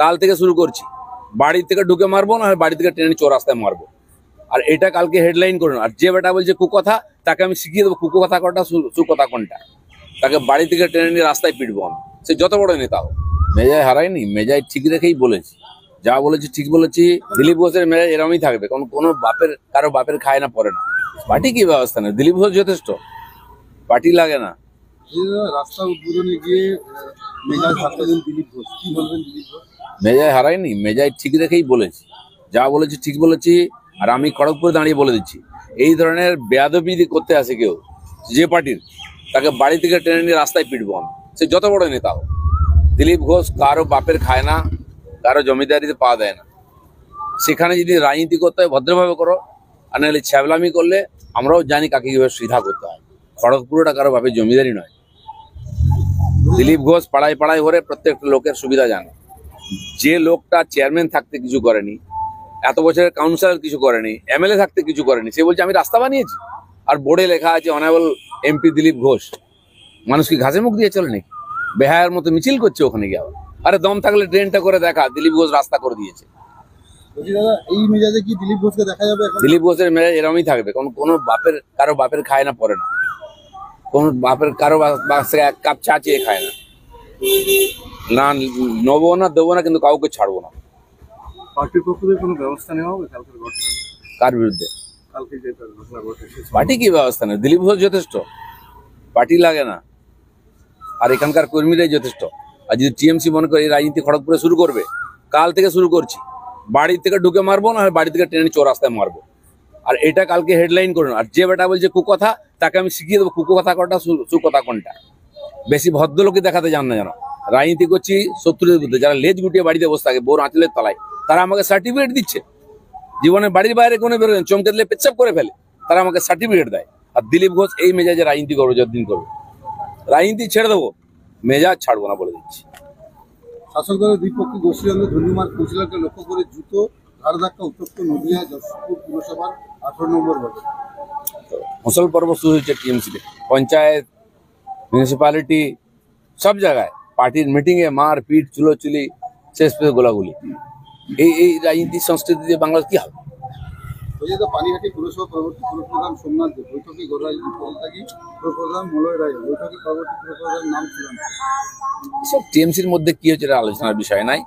কাল থেকে শুরু করছি, বাড়ি থেকে ঢুকে মারবো না বাড়ি থেকে ট্রেনে চৌরাস্তায় মারবো। আর এটা কালকে হেডলাইন করুন। আর যে বেটা বলছে কুকথা, তাকে আমি শিখিয়ে দেবো কুকথা কোনটা সুকথা কোনটা। তাকে বাড়ি থেকে ট্রেনে নিয়ে রাস্তায় পিটবো আমি, সে যত বড় নেতা হোক। মেজায় হারায়নি, মেজায় ঠিক রেখেই বলেছি, যা বলেছি ঠিক বলেছি। দিলীপ ঘোষের মেজাজ এরমই থাকবে, কোনো কারো বাপের খায় না পড়ে না। পার্টি কি ব্যবস্থা নেই, দিলীপ ঘোষ যথেষ্ট, পার্টি লাগে না। রাস্তা উদ্বোধনে গিয়ে মেজাজ হারালেন দিলীপ ঘোষ, কি বলবেন দিলীপ ঘোষ? মেজায় হারায়নি, মেজায় ঠিক রেখেই বলেছি, যা বলেছি ঠিক বলেছি। আর আমি খড়গপুরে দাঁড়িয়ে বলে দিচ্ছি, এই ধরনের বেয়াদবি করতে আসে কেউ যে পার্টির, তাকে বাড়ি থেকে ট্রেনে নিয়ে রাস্তায় পিটবো আমি, সে যত বড় নেতা হোক। দিলীপ ঘোষ কারো বাপের খায় না, কারো জমিদারিতে পা দেয় না। সেখানে যদি রাজনীতি করতে হয় ভদ্রভাবে করো, আর নাহলে ছ্যাবলামি করলে আমরাও জানি কাকে কিভাবে সিধা করতে হয়। খড়গপুরটা কারো বাপের জমিদারি নয়। দিলীপ ঘোষ পাড়ায় পাড়ায় ঘরে প্রত্যেকটা লোকের সুবিধা জানে। যে লোকটা চেয়ারম্যান থাকতে কিছু করেনি, এত বছরের কাউন্সিলর কিছু করেনি, এমএলএ থাকতে কিছু করেনি, সে বলছে আমি রাস্তা বানিয়েছি, আর বোর্ডে লেখা আছে অনারেবল এমপি দিলীপ ঘোষ। মানুষ কি ঘাসে মুখ দিয়ে চলে নাকি? বেহায়ার মতো মিছিল করছে ওখানে গিয়ে। আরে দম থাকলে ট্রেনটা করে দেখা, দিলীপ ঘোষ রাস্তা করে দিয়েছে। দাদা, এই মেজাজে কি দিলীপ ঘোষকে দেখা যাবে? দিলীপ ঘোষের মেজাজ এরমই থাকবে, কোনো কারো বাপের খায় না পড়ে না। কোন বাপের কারো এক কাপ চা চেয়ে খায় না। না নেবো না, দেবো না, কিন্তু কাউকে ছাড়বো না। পার্টির পক্ষ থেকে কোনো ব্যবস্থা নেওয়া হবে কালকের ঘটনা? কার বিরুদ্ধে? কালকে যে ঘটনা ঘটেছে। পার্টি কি ব্যবস্থা নেই, দিলীপ ঘোষ যথেষ্ট, পার্টি লাগে না। আর এখানকার কর্মীরাই যথেষ্ট। আর যদি টিএমসি মনে করে এই রাজনীতি খড়গপুরে শুরু করবে, কাল থেকে শুরু করছি, বাড়ি থেকে ঢুকে মারবো না বাড়ি থেকে ট্রেনে চৌরাস্তায় মারবো। আর এটা কালকে হেডলাইন করুন। আর যে বেটা বলছে কুকথা, তাকে আমি শিখিয়ে দেবো কুকথা কোনটা সুকথা কোনটা। বেশি ভদ্রলোকই দেখাতে জান না যেন। রাজনীতি করছি শত্রুদের বিরুদ্ধে, যারা লেজ গুটিয়ে বাড়িতে বসে থাকে বোর আঁচলের তলায়, তারা আমাকে সার্টিফিকেট দিচ্ছে। জীবনে বাড়ির বাইরে কোনো বেরোলেন, চমকে দিলে পেচ্ছাপ করে ফেলে, তারা আমাকে সার্টিফিকেট দেয়। আর দিলীপ ঘোষ এই মেজাজে রাজনীতি করবে, যতদিন করবে। রাজনীতি ছেড়ে দেবো, মেজাজ ছাড়বো না বলে দিচ্ছি। শাসক দলের দুই পক্ষে গোষ্ঠীদ্বন্দ্বে ধন্যবাদ কাউন্সিলরকে লক্ষ্য করে জুতো ধার ধাক্কা উত্তপ্ত নদিয়া যশোরপুর পুরসভার 18 নম্বর ওয়ার্ডে। মুসল পর্ব শুরু হয়েছে টিএমসিতে, পঞ্চায়েত, মিউনিসিপ্যালিটি, সব জায়গায় পার্টির মিটিংয়ে মার পিট, চুলোচুলি, শেষ পেয়ে গোলাগুলি। এই রাজনীতির সংস্কৃতি দিয়ে বাংলার কি হবে? পানিহাটি পুরসভা পরবর্তী পুরপ্রধান সোমনাথ দেব বৈঠকে পুরপ্রধান মলয় রায় বৈঠকে পরবর্তী পুরপ্রধান নাম ছিলেন। সব টিএমসির মধ্যে কি হচ্ছে এটা আলোচনার বিষয় নাই।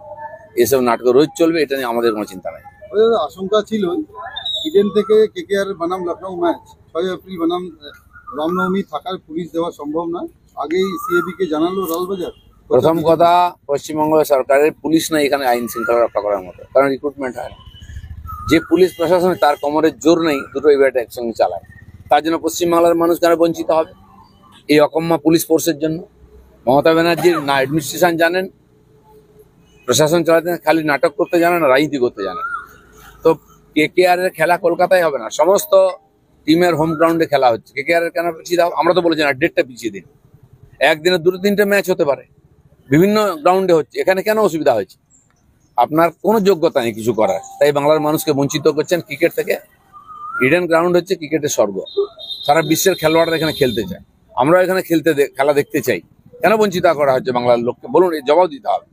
এসব নাটক রোজ চলবে, এটা নিয়ে আমাদের কোনো চিন্তা নাই। আশঙ্কা ছিল ইডেন থেকে কেকেআর বনাম লখনৌ ম্যাচ 6 এপ্রিল বনাম রামনবমী থাকার পুলিশ দেওয়া সম্ভব না, আগেই সিএবি কে জানালো লালবাজার। প্রথম কথা, পশ্চিমবঙ্গ সরকারের পুলিশ নাই এখানে আইন শৃঙ্খলা রক্ষা করার মতো, কারণ রিক্রুটমেন্ট হয় না। যে পুলিশ প্রশাসন তার কোমরের জোর নেই দুটো ইভেন্ট একসঙ্গে চালায়, তার জন্য পশ্চিমবাংলার মানুষ কেন বঞ্চিত হবে এই অকম্মা পুলিশ ফোর্সের জন্য? মমতা ব্যানার্জির না অ্যাডমিনিস্ট্রেশন জানেন, প্রশাসন চালাতে খালি নাটক করতে জানেন, রাজনীতি করতে জানেন। তো কেকেআর এর খেলা কলকাতায় হবে না, সমস্ত টিমের হোম গ্রাউন্ডে খেলা হচ্ছে। কেকেআর এর কেন পিছিয়ে দাও? আমরা তো বলেছি না, ডেটটা পিছিয়ে দিন। একদিনে 2-3টে ম্যাচ হতে পারে, বিভিন্ন গ্রাউন্ডে হচ্ছে, এখানে কেন অসুবিধা হয়েছে? আপনার কোনো যোগ্যতা নেই কিছু করার, তাই বাংলার মানুষকে বঞ্চিত করছেন ক্রিকেট থেকে। ইডেন গ্রাউন্ড হচ্ছে ক্রিকেটের স্বর্গ, সারা বিশ্বের খেলোয়াড়রা এখানে খেলতে চায়, আমরা এখানে খেলা দেখতে চাই। কেন বঞ্চিত করা হচ্ছে বাংলার লোককে? বলুন, এই জবাব দিতে হবে।